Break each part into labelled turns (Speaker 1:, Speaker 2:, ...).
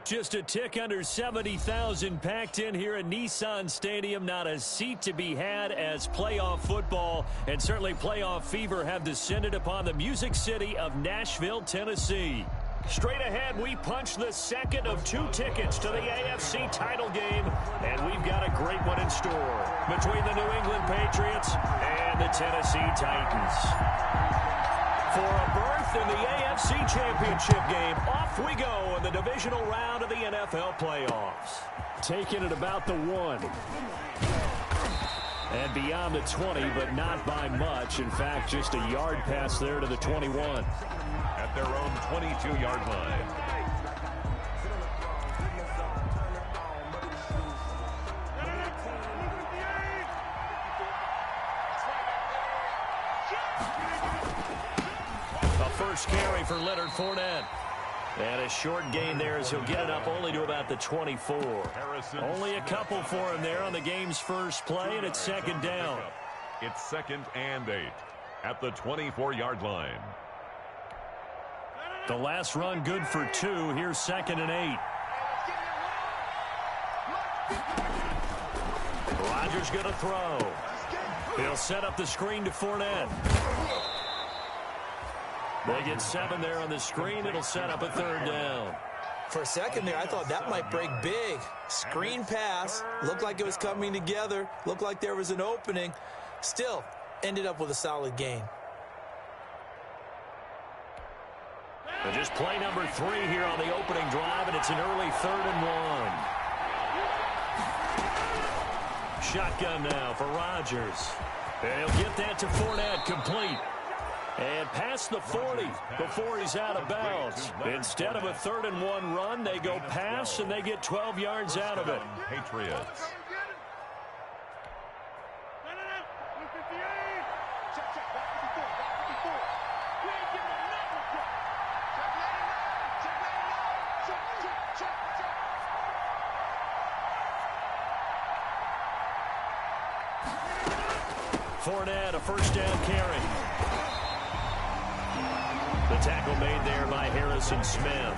Speaker 1: Just a tick under 70,000 packed in here at Nissan Stadium. Not a seat to be had as playoff football and certainly playoff fever have descended upon the Music City of Nashville, Tennessee. Straight ahead, we punch the second of 2 tickets to the AFC title game, and we've got a great one in store between the New England Patriots and the Tennessee Titans. For a berth in the AFC Championship game, off we go in the divisional round of the NFL playoffs. Taking it about the 1. And beyond the 20, but not by much. In fact, just a yard pass there to the 21.
Speaker 2: At their own 22-yard line.
Speaker 1: First carry for Leonard Fournette. And a short gain there as he'll get it up only to about the 24. Only a couple for him there on the game's first play, and it's second down.
Speaker 2: It's 2nd and 8 at the 24-yard line.
Speaker 1: The last run good for 2. Here's 2nd and 8. Rodgers going to throw. He'll set up the screen to Fournette. They get 7 there on the screen. It'll set up a 3rd down.
Speaker 3: For a second there, I thought that might break big. Screen pass. Looked like it was coming together. Looked like there was an opening. Still, ended up with a solid gain.
Speaker 1: And just play number 3 here on the opening drive, and it's an early 3rd and 1. Shotgun now for Rodgers. And he'll get that to Fournette, complete. And past the 40 before he's out of bounds. Instead of a 3rd and 1 run, they go pass, and they get 12 yards out of it.
Speaker 2: Patriots.
Speaker 1: Fournette, a first down carry. The tackle made there by Harrison Smith.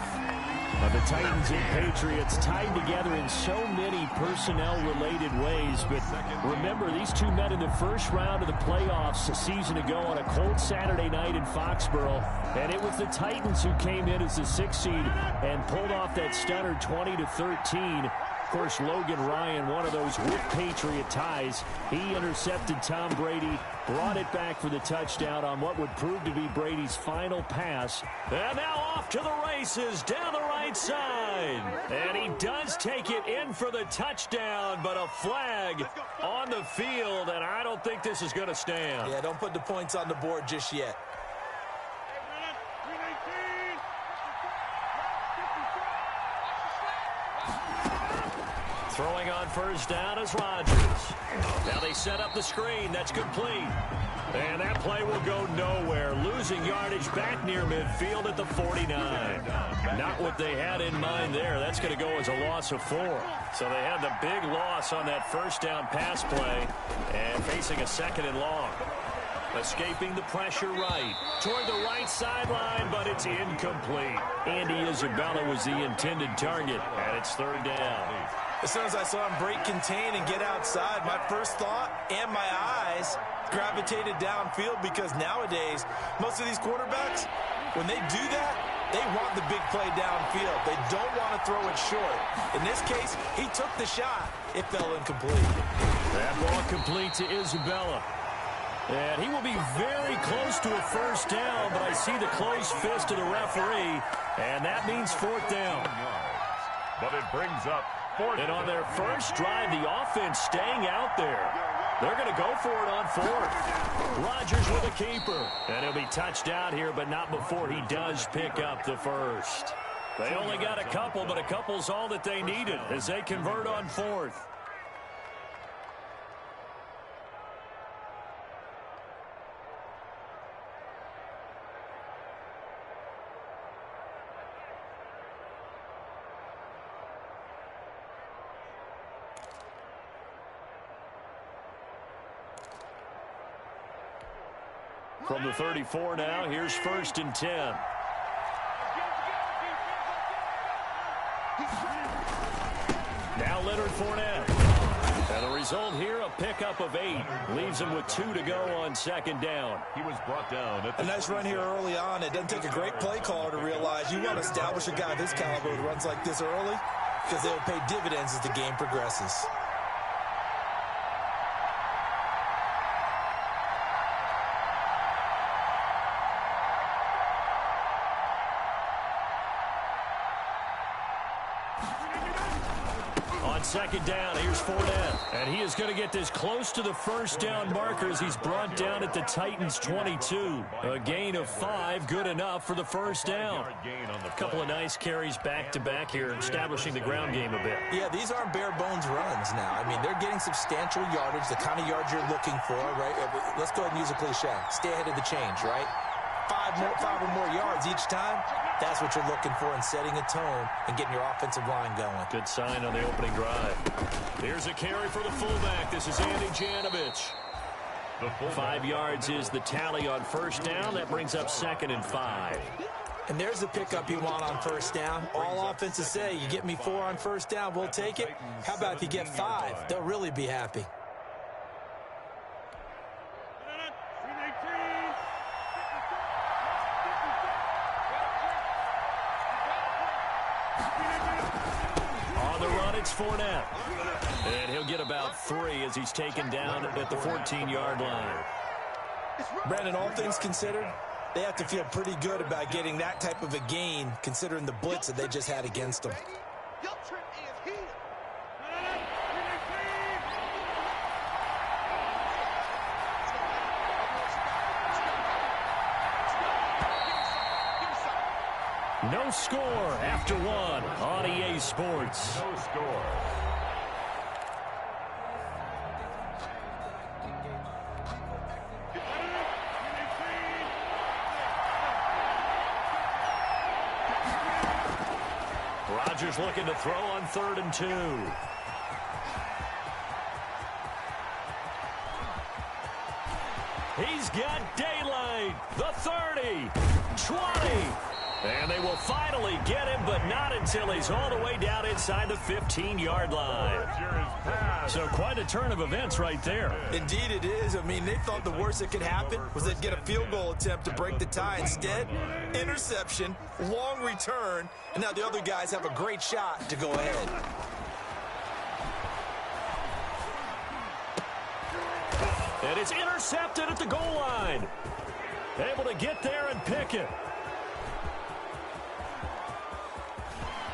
Speaker 1: The Titans and Patriots tied together in so many personnel-related ways. But remember, these two met in the first round of the playoffs a season ago on a cold Saturday night in Foxborough. And it was the Titans who came in as the 6th seed and pulled off that stunner 20-13. Of course, Logan Ryan, one of those with Patriot ties. He intercepted Tom Brady, brought it back for the touchdown on what would prove to be Brady's final pass. And now off to the races down the right side. And he does take it in for the touchdown, but a flag on the field, and I don't think this is going to stand.
Speaker 3: Yeah, don't put the points on the board just yet.
Speaker 1: Throwing on first down is Rodgers. Now they set up the screen. That's complete. And that play will go nowhere. Losing yardage back near midfield at the 49. Not what they had in mind there. That's going to go as a loss of 4. So they had the big loss on that first down pass play and facing a 2nd and long. Escaping the pressure right. Toward the right sideline, but it's incomplete. Andy Isabella was the intended target, and it's 3rd down.
Speaker 3: As soon as I saw him break, contain, and get outside, my first thought and my eyes gravitated downfield because nowadays, most of these quarterbacks, when they do that, they want the big play downfield. They don't want to throw it short. In this case, he took the shot. It fell incomplete.
Speaker 1: That ball complete to Isabella. And he will be very close to a first down, but I see the closed fist of the referee, and that means 4th down.
Speaker 2: But it brings up 4th.
Speaker 1: And on their first drive, the offense staying out there. They're going to go for it on 4th. Rodgers with a keeper. And he'll be touched out here, but not before he does pick up the first. They only got a couple, but a couple's all that they needed as they convert on 4th. From the 34 now, here's 1st and 10. Now Leonard Fournette. And the result here, a pickup of 8. Leaves him with 2 to go on second down.
Speaker 2: He was brought down.
Speaker 3: A nice run here early on. It doesn't take a great play caller to realize you want to establish a guy of his caliber who runs like this early because they'll pay dividends as the game progresses.
Speaker 1: On second down, here's Fournette. And he is going to get this close to the first down marker as he's brought down at the Titans' 22. A gain of 5, good enough for the first down. A couple of nice carries back-to-back here, establishing the ground game a bit.
Speaker 3: Yeah, these aren't bare-bones runs now. I mean, they're getting substantial yardage, the kind of yards you're looking for, right? Let's go ahead and use a cliche. Stay ahead of the change, right? 5 or more yards each time. That's what you're looking for in setting a tone and getting your offensive line going.
Speaker 1: Good sign on the opening drive. Here's a carry for the fullback. This is Andy Janovich. 5 yards is the tally on first down. That brings up 2nd and 5.
Speaker 3: And there's the pickup you want on first down. All offenses say, you get me 4 on first down, we'll take it. How about if you get 5? They'll really be happy.
Speaker 1: It's Fournette. And he'll get about 3 as he's taken down at the 14-yard line.
Speaker 3: Brandon, all things considered, they have to feel pretty good about getting that type of a gain considering the blitz that they just had against them.
Speaker 1: No score after 1 on EA Sports.
Speaker 2: No score.
Speaker 1: Rodgers looking to throw on 3rd and 2. He's got daylight. The 30, 20. And they will finally get him, but not until he's all the way down inside the 15-yard line. So quite a turn of events right there.
Speaker 3: Indeed it is. I mean, they thought the worst that could happen was they'd get a field goal attempt to break the tie. Instead, interception, long return, and now the other guys have a great shot to go ahead.
Speaker 1: And it's intercepted at the goal line. Able to get there and pick it.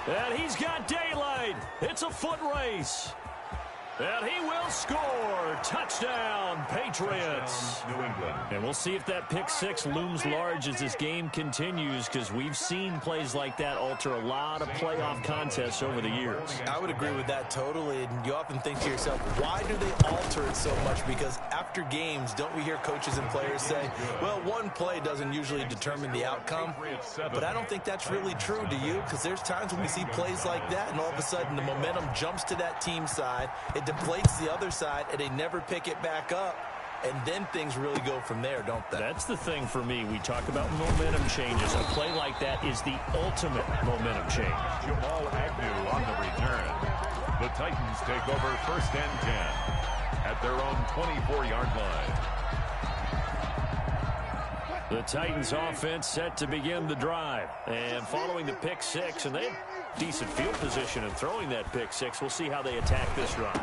Speaker 1: And he's got daylight. It's a foot race. And he will score. Touchdown, Patriots.
Speaker 2: New England.
Speaker 1: And we'll see if that pick 6 looms large as this game continues, because we've seen plays like that alter a lot of playoff contests over the years.
Speaker 3: I would agree with that totally. And you often think to yourself, why do they alter it so much? Because after games, don't we hear coaches and players say, well, one play doesn't usually determine the outcome. But I don't think that's really true, do you? Because there's times when we see plays like that, and all of a sudden the momentum jumps to that team side. It deflates the other side, and they never pick it back up. And then things really go from there, don't they?
Speaker 1: That's the thing for me. We talk about momentum changes. A play like that is the ultimate momentum change.
Speaker 2: Jamal Agnew on the return. The Titans take over 1st and 10 at their own 24-yard line.
Speaker 1: The Titans offense set to begin the drive. And following the pick 6, and they have decent field position in throwing that pick 6. We'll see how they attack this drive.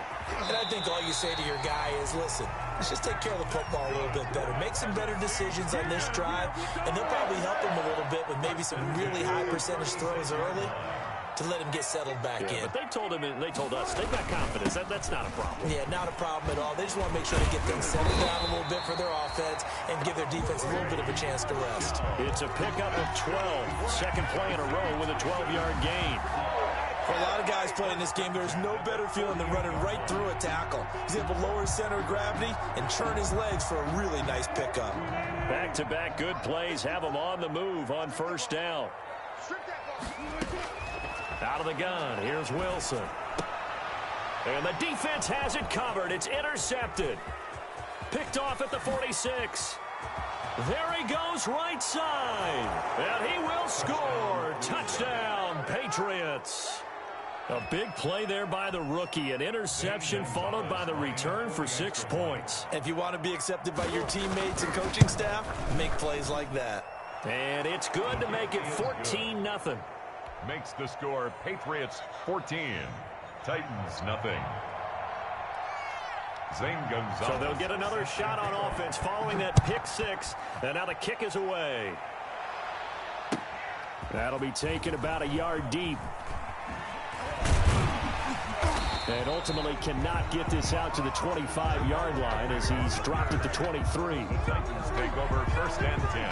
Speaker 3: And I think all you say to your guy is, listen, let's just take care of the football a little bit better. Make some better decisions on this drive, and they'll probably help him a little bit with maybe some really high percentage throws early to let him get settled back in.
Speaker 1: But they told him, and they told us, they've got confidence. That's not a problem.
Speaker 3: Yeah, not a problem at all. They just want to make sure they get things settled down a little bit for their offense and give their defense a little bit of a chance to rest.
Speaker 1: It's a pickup of 12. Second play in a row with a 12-yard gain.
Speaker 3: For a lot of guys playing this game, there's no better feeling than running right through a tackle. He's able to lower his center of gravity and churn his legs for a really nice pickup.
Speaker 1: Back-to-back good plays have him on the move on first down. Out of the gun, here's Wilson. And the defense has it covered. It's intercepted. Picked off at the 46. There he goes right side. And he will score. Touchdown, Patriots. A big play there by the rookie. An interception followed by the return for 6 points.
Speaker 3: If you want to be accepted by your teammates and coaching staff, make plays like that.
Speaker 1: And it's good to make it 14-0.
Speaker 2: Makes the score Patriots 14, Titans nothing. Zane Gonzalez.
Speaker 1: So they'll get another shot on offense following that pick six. And now the kick is away. That'll be taken about a yard deep. And ultimately cannot get this out to the 25-yard line as he's dropped at the 23.
Speaker 2: Titans take over first and 10.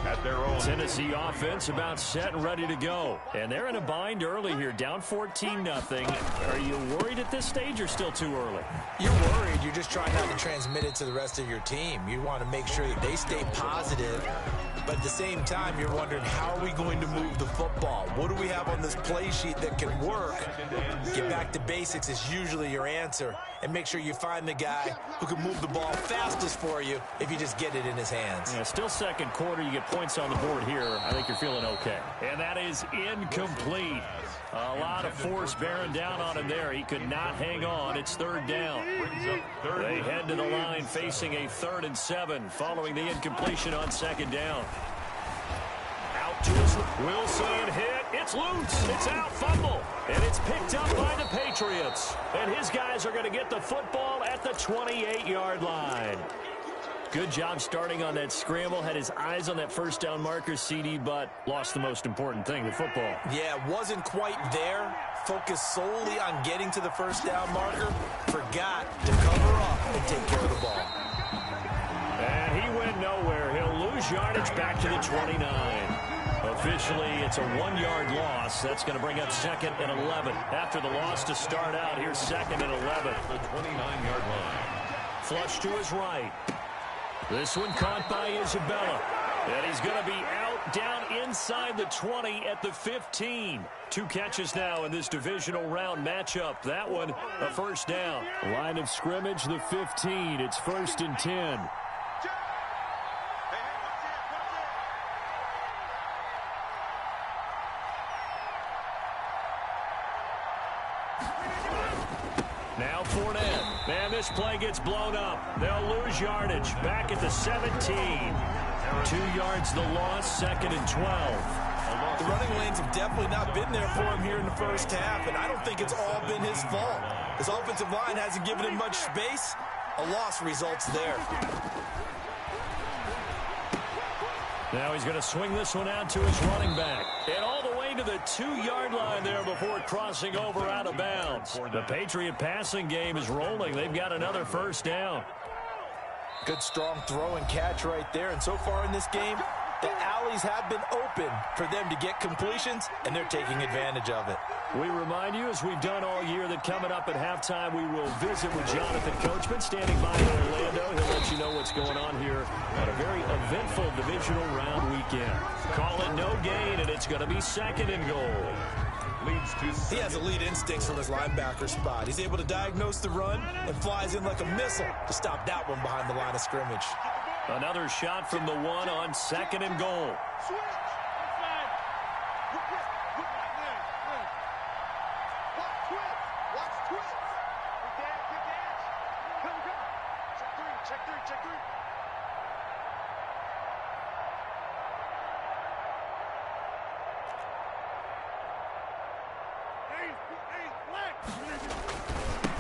Speaker 2: At their own.
Speaker 1: Tennessee offense about set and ready to go. And they're in a bind early here, down 14-0. Are you worried at this stage or still too early?
Speaker 3: You're worried. You're just trying not to transmit it to the rest of your team. You want to make sure that they stay positive. But at the same time, you're wondering, how are we going to move the football? What do we have on this play sheet that can work? Get back to basics is usually your answer. And make sure you find the guy who can move the ball fastest for you if you just get it in his hands.
Speaker 1: Yeah, still second quarter. You get points on the board here. I think you're feeling okay. And that is incomplete. A lot of force bearing down on him there. He could not hang on. It's third down. They head to the line facing a 3rd and 7 following the incompletion on second down. Out to his Wilson hit. It's loose. It's out. Fumble. And it's picked up by the Patriots. And his guys are going to get the football at the 28-yard line. Good job starting on that scramble. Had his eyes on that first down marker, CD, but lost the most important thing, the football.
Speaker 3: Yeah, wasn't quite there. Focused solely on getting to the first down marker. Forgot to cover up and take care of the ball.
Speaker 1: And he went nowhere. He'll lose yardage back to the 29. Officially, it's a 1-yard loss. That's going to bring up 2nd and 11. After the loss to start out, here's 2nd and 11.
Speaker 2: The 29-yard line.
Speaker 1: Flush to his right. This one caught by Isabella. And he's going to be out down inside the 20 at the 15. 2 catches now in this divisional round matchup. That one, a first down. Line of scrimmage, the 15. It's 1st and 10. Now Fournette. And this play gets blown up. They'll lose yardage. Back at the 17. 2 yards the loss, 2nd and 12.
Speaker 3: The running lanes have definitely not been there for him here in the first half, and I don't think it's all been his fault. His offensive line hasn't given him much space. A loss results there.
Speaker 1: Now he's going to swing this one out to his running back. And all the way to the 2-yard line there before crossing over out of bounds. The Patriot passing game is rolling. They've got another first down.
Speaker 3: Good strong throw and catch right there. And so far in this game, the alleys have been open for them to get completions, and they're taking advantage of it.
Speaker 1: We remind you, as we've done all year, that coming up at halftime, we will visit with Jonathan Coachman standing by in Orlando. He'll let you know what's going on here on a very eventful divisional round weekend. Call it no gain, and it's going to be 2nd and goal.
Speaker 3: He has elite instincts from his linebacker spot. He's able to diagnose the run and flies in like a missile to stop that one behind the line of scrimmage.
Speaker 1: Another shot from the 1 on 2nd and goal.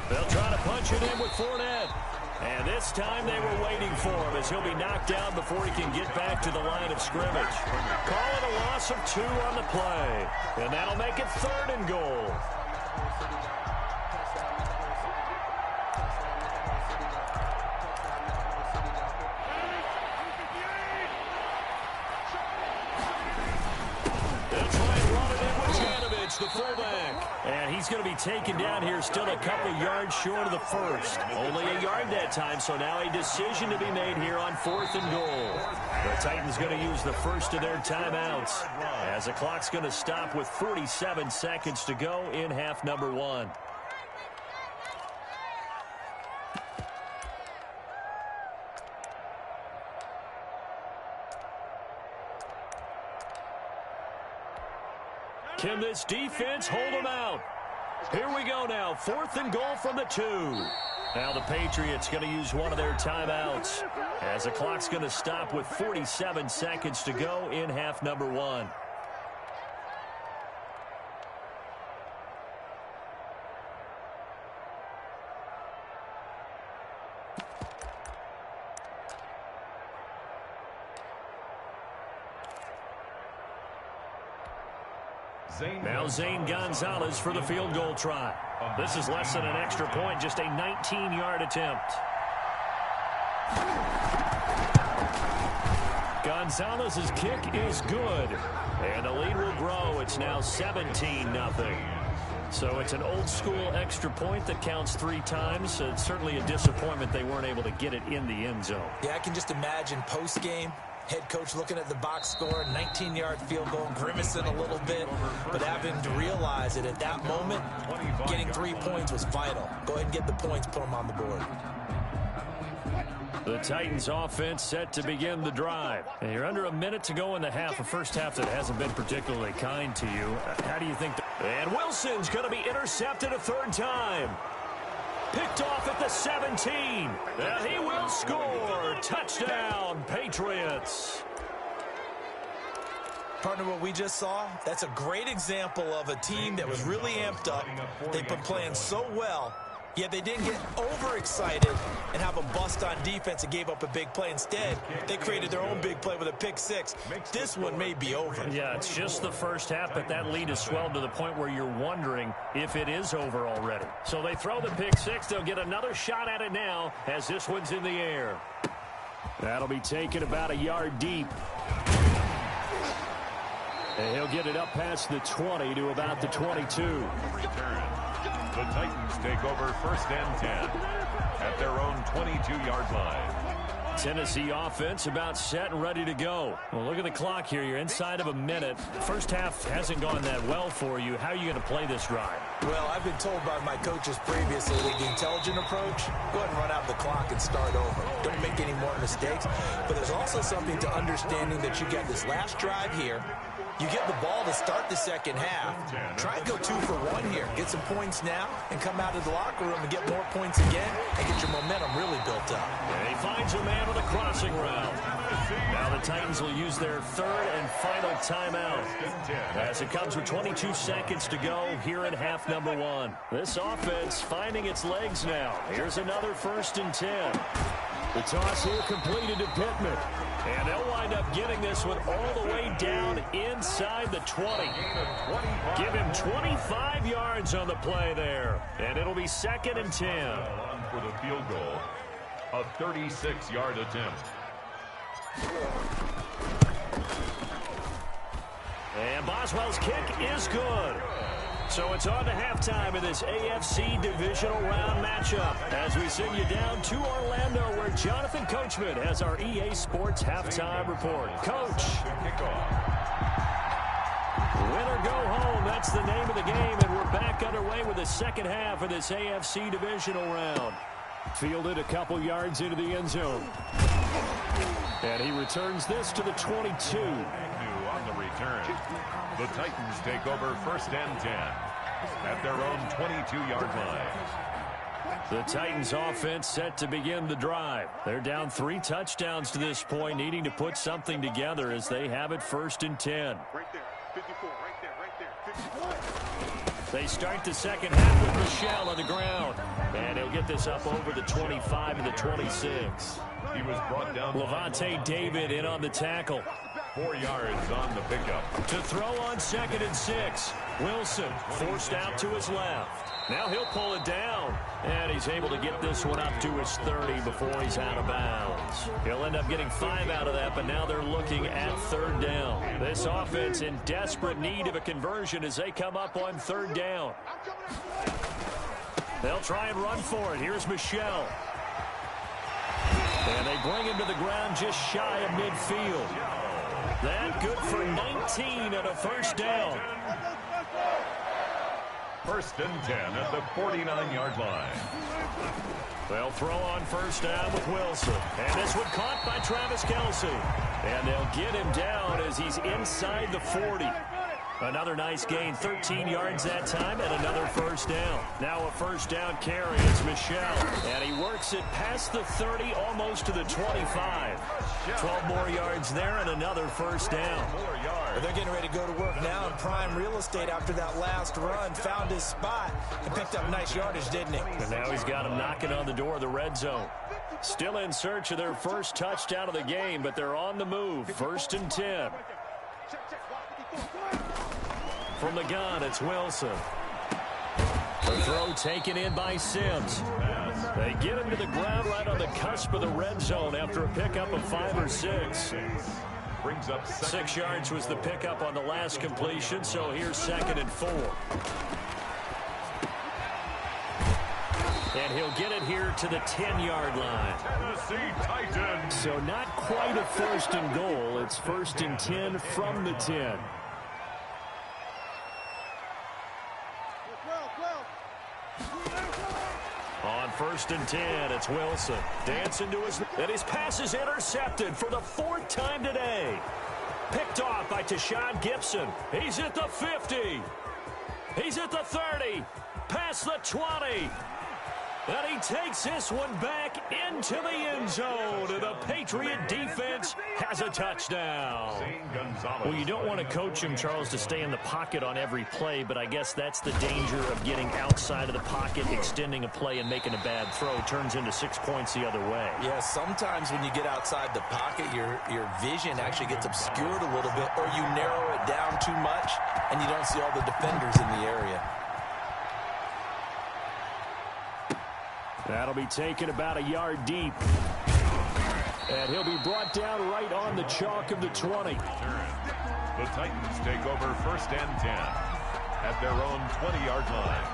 Speaker 1: They'll try to punch it in with Fournette. And this time they were waiting for him as he'll be knocked down before he can get back to the line of scrimmage. Call it a loss of 2 on the play. And that'll make it 3rd and goal. The fullback. And he's going to be taken down here, still a couple yards short of the first. Only a yard that time, so now a decision to be made here on 4th and goal. The Titans going to use the first of their timeouts as the clock's going to stop with 47 seconds to go in half number 1. Can this defense hold them out? Here we go now. 4th and goal from the 2. Now the Patriots going to use one of their timeouts as the clock's going to stop with 47 seconds to go in half number 1. Now Zane Gonzalez for the field goal try. This is less than an extra point, just a 19-yard attempt. Gonzalez's kick is good, and the lead will grow. It's now 17-0. So it's an old-school extra point that counts 3 times. It's certainly a disappointment they weren't able to get it in the end zone.
Speaker 3: Yeah, I can just imagine post-game. Head coach looking at the box score, 19-yard field goal, grimacing a little bit, but having to realize that at that moment, getting 3 points was vital. Go ahead and get the points, put them on the board.
Speaker 1: The Titans offense set to begin the drive. And you're under a minute to go in the half, a first half that hasn't been particularly kind to you. How do you think? And Wilson's going to be intercepted a 3rd time. Picked off at the 17. And he will score. Touchdown, Patriots.
Speaker 3: Partner, what we just saw, that's a great example of a team that was really amped up. They've been playing so well, yet they didn't get overexcited and have a bust on defense and gave up a big play. Instead, they created their own big play with a pick 6. This one may be over.
Speaker 1: Yeah, it's just the first half, but that lead has swelled to the point where you're wondering if it is over already. So they throw the pick 6. They'll get another shot at it now as this one's in the air. That'll be taken about a yard deep. And he'll get it up past the 20 to about the 22.
Speaker 2: Return. The Titans take over 1st and 10 at their own 22-yard line.
Speaker 1: Tennessee offense about set and ready to go. Well, look at the clock here. You're inside of a minute. First half hasn't gone that well for you. How are you going to play this drive?
Speaker 3: Well, I've been told by my coaches previously that the intelligent approach, go ahead and run out the clock and start over. Don't make any more mistakes. But there's also something to understanding that you got this last drive here. You get the ball to start the second half. Try and go 2 for 1 here. Get some points now and come out of the locker room and get more points again and get your momentum really built up.
Speaker 1: And he finds a man with a crossing route. Now the Titans will use their 3rd and final timeout as it comes with 22 seconds to go here in half number 1. This offense finding its legs now. Here's another 1st and 10. The toss here completed to Pittman. And they'll wind up getting this one all the way down inside the 20. Give him 25 yards on the play there. And it'll be 2nd and 10.
Speaker 2: For the field goal, a 36-yard attempt.
Speaker 1: And Boswell's kick is good. So it's on to halftime in this AFC divisional round matchup as we send you down to Orlando where Jonathan Coachman has our EA Sports halftime report. Coach. Win or go home, that's the name of the game, and we're back underway with the second half of this AFC divisional round. Fielded a couple yards into the end zone. And he returns this to the 22.
Speaker 2: On the return, the Titans take over 1st and 10 at their own 22-yard line.
Speaker 1: The Titans offense set to begin the drive. They're down 3 touchdowns to this point, needing to put something together as they have it 1st and 10.
Speaker 4: Right there, 54, right there, 54.
Speaker 1: They start the second half with Michel on the ground. And he'll get this up over the 25 and the 26.
Speaker 2: He was brought down.
Speaker 1: Levante David in on the tackle.
Speaker 2: 4 yards on the pickup.
Speaker 1: To throw on 2nd and 6. Wilson forced out to his left. Now he'll pull it down. And he's able to get this one up to his 30 before he's out of bounds. He'll end up getting 5 out of that, but now they're looking at 3rd down. This offense in desperate need of a conversion as they come up on 3rd down. They'll try and run for it. Here's Michel. And they bring him to the ground just shy of midfield. That good for 19 at a 1st down.
Speaker 2: 1st and 10 at the 49-yard line.
Speaker 1: They'll throw on 1st down with Wilson. And this one caught by Travis Kelce. And they'll get him down as he's inside the 40. Another nice gain, 13 yards that time, and another first down. Now a first down carry. It's Michel. And he works it past the 30, almost to the 25. 12 more yards there and another first down.
Speaker 3: They're getting ready to go to work now in prime real estate after that last run. Found his spot and picked up nice yardage, didn't he?
Speaker 1: And now he's got him knocking on the door of the red zone. Still in search of their first touchdown of the game, but they're on the move. 1st and 10. From the gun, it's Wilson. The throw taken in by Sims. They get him to the ground right on the cusp of the red zone after a pickup of 5 or 6.
Speaker 2: Brings up
Speaker 1: 6 yards was the pickup on the last completion, so here's 2nd and 4. And he'll get it here to the 10-yard line.
Speaker 2: Tennessee Titans.
Speaker 1: So not quite a 1st and goal. It's 1st and 10 from the 10. On 1st and 10, it's Wilson. Dancing to his... And his pass is intercepted for the 4th time today. Picked off by Tashawn Gibson. He's at the 50. He's at the 30. Past the 20. And he takes this one back into the end zone. And the Patriot defense has a touchdown. Well, you don't want to coach him, Charles, to stay in the pocket on every play, but I guess that's the danger of getting outside of the pocket, extending a play, and making a bad throw. Turns into 6 points the other way.
Speaker 3: Yeah, sometimes when you get outside the pocket, your vision actually gets obscured a little bit, or you narrow it down too much, and you don't see all the defenders in the area.
Speaker 1: That'll be taken about a yard deep. And he'll be brought down right on the chalk of the 20.
Speaker 2: The Titans take over 1st and 10 at their own 20-yard line.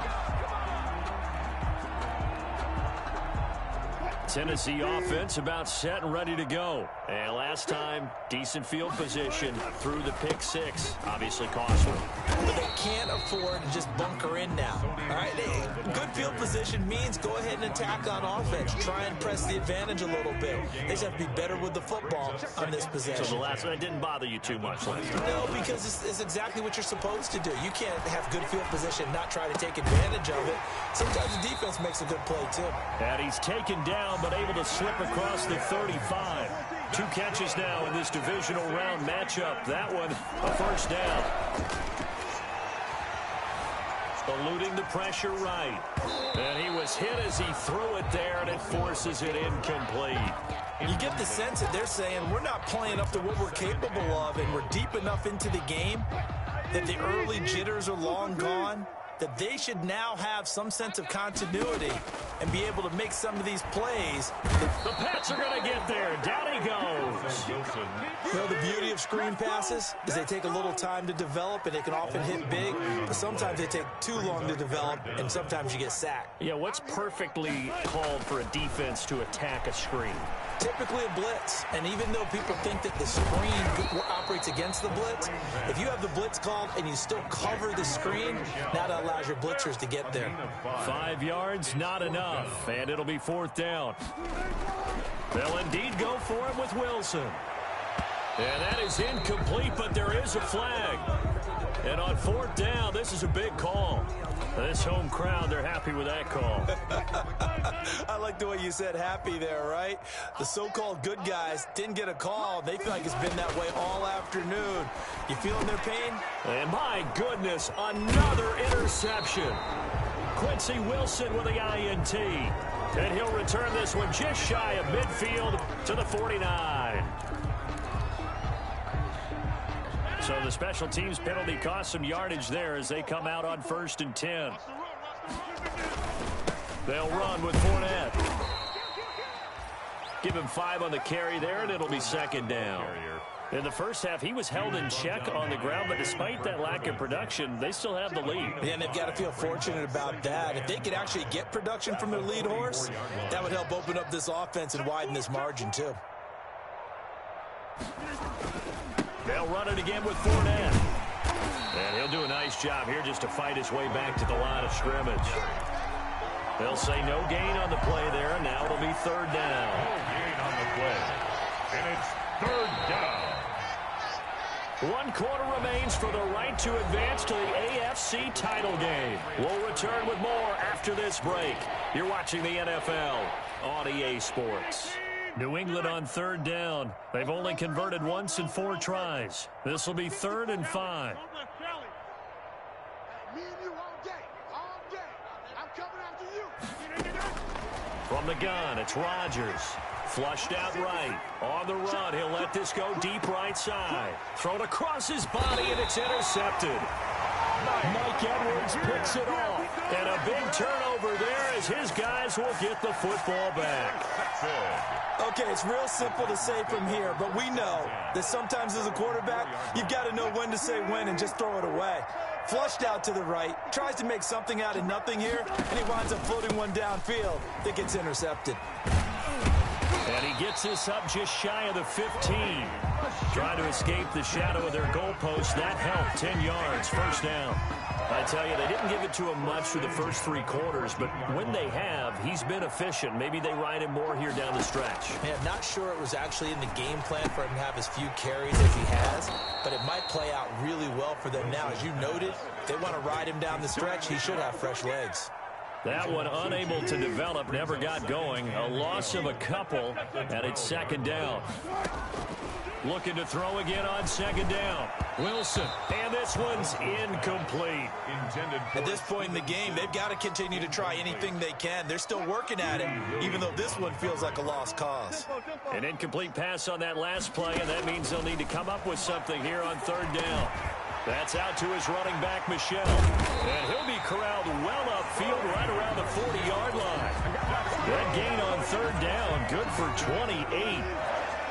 Speaker 1: Tennessee offense about set and ready to go. And last time, decent field position through the pick 6. Obviously costly.
Speaker 3: But they can't afford to just bunker in now. All right, good field position means go ahead and attack on offense. Try and press the advantage a little bit. They just have to be better with the football on this possession.
Speaker 1: So the last one didn't bother you too much last time.
Speaker 3: No, because it's exactly what you're supposed to do. You can't have good field position and not try to take advantage of it. Sometimes the defense makes a good play, too.
Speaker 1: And he's taken down, but able to slip across the 35. 2 catches now in this divisional round matchup. That one, a first down. Eluding the pressure right. And he was hit as he threw it there, and it forces it incomplete.
Speaker 3: You get the sense that they're saying we're not playing up to what we're capable of, and we're deep enough into the game that the early jitters are long gone, that they should now have some sense of continuity and be able to make some of these plays.
Speaker 1: The Pats are going to get there. Down he goes.
Speaker 3: You know, the beauty of screen passes is they take a little time to develop, and they can often hit big, but sometimes they take too long to develop, and sometimes you get sacked.
Speaker 1: Yeah, what's perfectly called for a defense to attack a screen?
Speaker 3: Typically a blitz, and even though people think that the screen operates against the blitz, if you have the blitz called and you still cover the screen, now that allows your blitzers to get there.
Speaker 1: 5 yards, not enough, and it'll be 4th down. They'll indeed go for it with Wilson. And that is incomplete, but there is a flag. And on 4th down, this is a big call. This home crowd, they're happy with that call.
Speaker 3: I like the way you said happy there, right? The so-called good guys didn't get a call. They feel like it's been that way all afternoon. You feeling their pain?
Speaker 1: And my goodness, another interception. Quincy Wilson with the INT. And he'll return this one just shy of midfield to the 49. So the special teams penalty cost some yardage there as they come out on 1st and 10. They'll run with Fournette. Give him 5 on the carry there, and it'll be 2nd down. In the first half, he was held in check on the ground, but despite that lack of production, they still have the lead.
Speaker 3: Yeah, and they've got to feel fortunate about that. If they could actually get production from their lead horse, that would help open up this offense and widen this margin, too.
Speaker 1: They'll run it again with Fournette. And he'll do a nice job here just to fight his way back to the line of scrimmage. They'll say no gain on the play there, and now it'll be 3rd down.
Speaker 2: No gain on the play. And it's 3rd down.
Speaker 1: 1 quarter remains for the right to advance to the AFC title game. We'll return with more after this break. You're watching the NFL on EA Sports. New England on 3rd down. They've only converted once in 4 tries. This will be 3rd and 5.
Speaker 4: Me and you all day. I'm coming after you.
Speaker 1: From the gun, it's Rodgers. Flushed out right. On the run, he'll let this go deep right side. Thrown across his body, and it's intercepted. Mike Edwards picks it off. And a big turnover there as his guys will get the football back.
Speaker 3: Okay, it's real simple to say from here, but we know that sometimes as a quarterback, you've got to know when to say when and just throw it away. Flushed out to the right, tries to make something out of nothing here, and he winds up floating one downfield that gets intercepted.
Speaker 1: And he gets this up just shy of the 15. Trying to escape the shadow of their goalpost. That helped. 10 yards, 1st down. I tell you, they didn't give it to him much for the first 3 quarters, but when they have, he's been efficient. Maybe they ride him more here down the stretch.
Speaker 3: Man, not sure it was actually in the game plan for him to have as few carries as he has, but it might play out really well for them now. As you noted, if they want to ride him down the stretch, he should have fresh legs.
Speaker 1: That one unable to develop, never got going. A loss of a couple, and it's 2nd down. Looking to throw again on 2nd down. Wilson, and this one's incomplete.
Speaker 3: At this point in the game, they've got to continue to try anything they can. They're still working at it, even though this one feels like a lost cause.
Speaker 1: An incomplete pass on that last play, and that means they'll need to come up with something here on 3rd down. That's out to his running back, Michel. And he'll be corralled well upfield right around the 40-yard line. That gain on 3rd down, good for 28.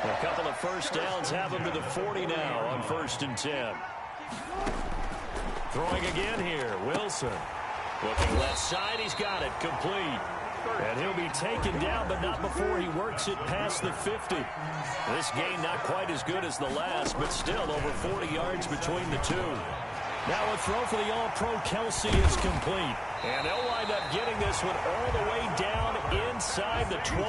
Speaker 1: A couple of 1st downs have him to the 40 now on 1st and 10. Throwing again here, Wilson. Looking left side, he's got it, complete. And he'll be taken down, but not before he works it past the 50. This gain not quite as good as the last, but still over 40 yards between the two. Now a throw for the All-Pro Kelsey is complete. And they'll wind up getting this one all the way down inside the 20.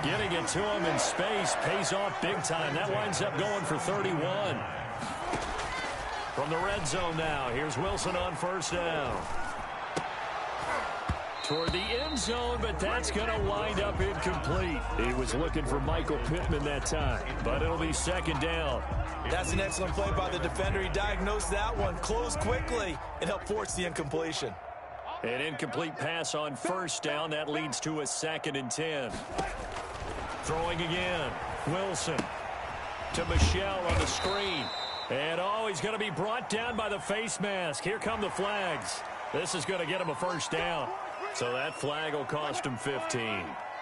Speaker 1: Getting it to him in space pays off big time. That winds up going for 31. From the red zone now, here's Wilson on 1st down. Toward the end zone, but that's going to wind up incomplete. He was looking for Michael Pittman that time, but it'll be 2nd down.
Speaker 3: That's an excellent play by the defender. He diagnosed that one, closed quickly, and helped force the incompletion.
Speaker 1: An incomplete pass on 1st down. That leads to a 2nd and 10. Throwing again. Wilson to Michel on the screen. And, he's going to be brought down by the face mask. Here come the flags. This is going to get him a 1st down. So that flag will cost him 15.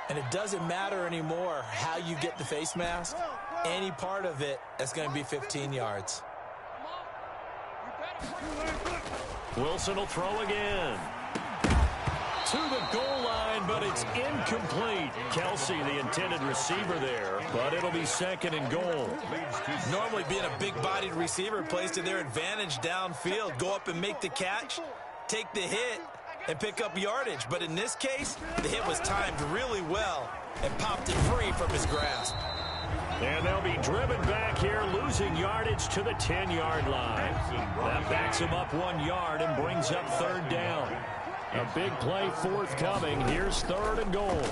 Speaker 3: And it doesn't matter anymore how you get the face mask. Any part of it is going to be 15 yards.
Speaker 1: Wilson will throw again. To the goal line, but it's incomplete. Kelsey, the intended receiver there, but it'll be 2nd and goal.
Speaker 3: Normally being a big-bodied receiver plays to their advantage downfield. Go up and make the catch, take the hit, and pick up yardage. But in this case, the hit was timed really well and popped it free from his grasp.
Speaker 1: And they'll be driven back here, losing yardage to the 10-yard line. That backs him up 1 yard and brings up 3rd down. A big play forthcoming. Here's 3rd and goal.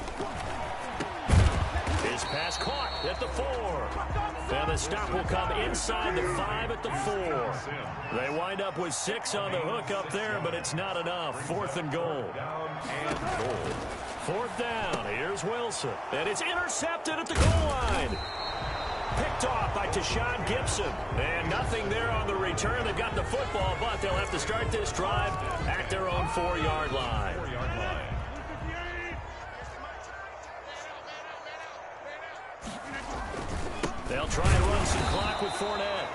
Speaker 1: His pass caught at the 4. And the stop will come inside the 5 at the 4. They wind up with 6 on the hook up there, but it's not enough. 4th and goal. 4th down. Here's Wilson. And it's intercepted at the goal line. Picked off by Tashawn Gibson. And nothing there on the return. They've got the football, but they'll have to start this drive at their own 4-yard line. They'll try and run some clock with Fournette.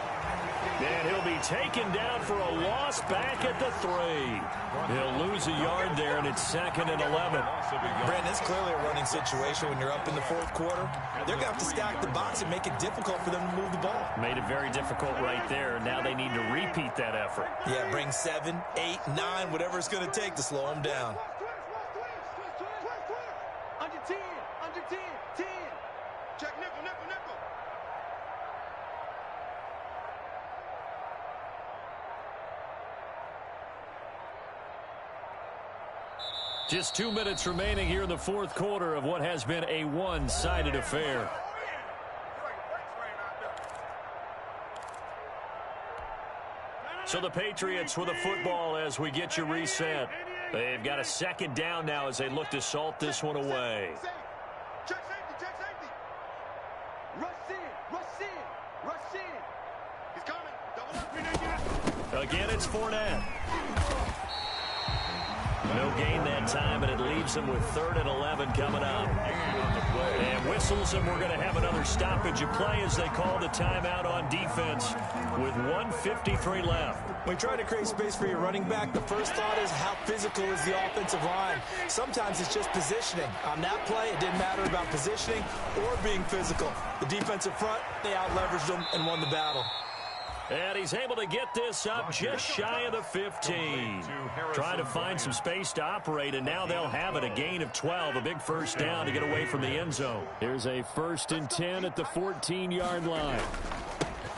Speaker 1: And he'll be taken down for a loss back at the 3. He'll lose a yard there, and it's 2nd and 11.
Speaker 3: Brandon, it's clearly a running situation when you're up in the 4th quarter. They're going to have to stack the box and make it difficult for them to move the ball.
Speaker 1: Made it very difficult right there. Now they need to repeat that effort.
Speaker 3: Yeah, bring 7, 8, 9, whatever it's going to take to slow them down.
Speaker 4: Under 10, 10. Check nickel.
Speaker 1: Just 2 minutes remaining here in the fourth quarter of what has been a one-sided affair. So the Patriots with a football as we get you reset. They've got a second down now as they look to salt this one away.
Speaker 4: Check safety. Rush in. He's coming. Double up.
Speaker 1: Again, it's Fournette. No gain that time, and it leaves them with 3rd and 11 coming up. And whistles, and we're going to have another stoppage of play as they call the timeout on defense with 1:53 left.
Speaker 3: When you try to create space for your running back, the first thought is how physical is the offensive line. Sometimes it's just positioning. On that play, it didn't matter about positioning or being physical. The defensive front, they out-leveraged them and won the battle.
Speaker 1: And he's able to get this up just shy of the 15. Trying to find some space to operate, and now they'll have it. A gain of 12, a big first down to get away from the end zone. Here's a 1st and 10 at the 14-yard line.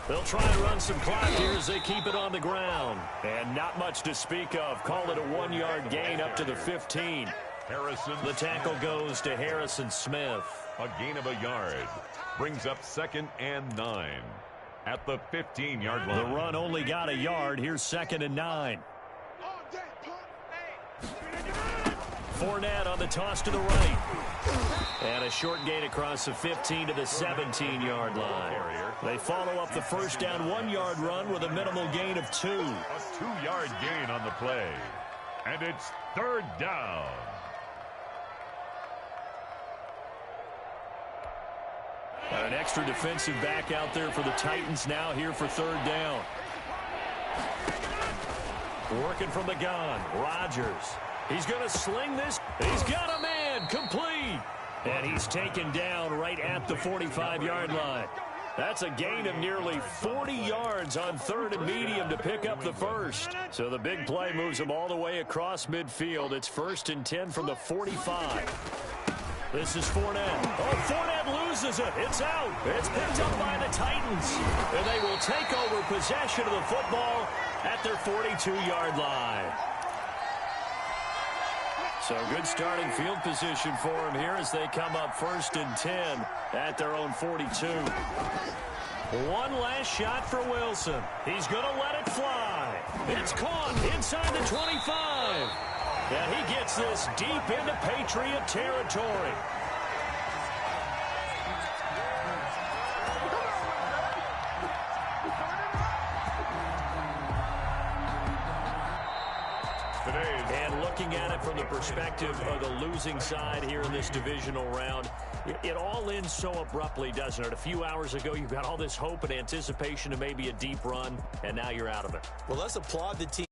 Speaker 1: They'll try and run some clock here as they keep it on the ground. And not much to speak of. Call it a 1-yard gain up to the 15. The tackle goes to Harrison Smith.
Speaker 2: A gain of a yard. Brings up 2nd and 9. At the 15-yard line.
Speaker 1: The run only got a yard. Here's 2nd and 9. Fournette on the toss to the right. And a short gain across the 15 to the 17-yard line. They follow up the first down 1-yard run with a minimal gain of 2.
Speaker 2: A 2-yard gain on the play. And it's 3rd down.
Speaker 1: An extra defensive back out there for the Titans now here for 3rd down. Working from the gun, Rodgers. He's going to sling this. He's got a man, complete. And he's taken down right at the 45-yard line. That's a gain of nearly 40 yards on 3rd and medium to pick up the first. So the big play moves him all the way across midfield. It's 1st and 10 from the 45. This is Fournette. Oh, Fournette loses it. It's out. It's picked up by the Titans. And they will take over possession of the football at their 42-yard line. So good starting field position for him here as they come up 1st and 10 at their own 42. One last shot for Wilson. He's going to let it fly. It's caught inside the 25. And he gets this deep into Patriot territory. And looking at it from the perspective of the losing side here in this divisional round, it all ends so abruptly, doesn't it? A few hours ago, you got all this hope and anticipation of maybe a deep run, and now you're out of it.
Speaker 3: Well, let's applaud the team.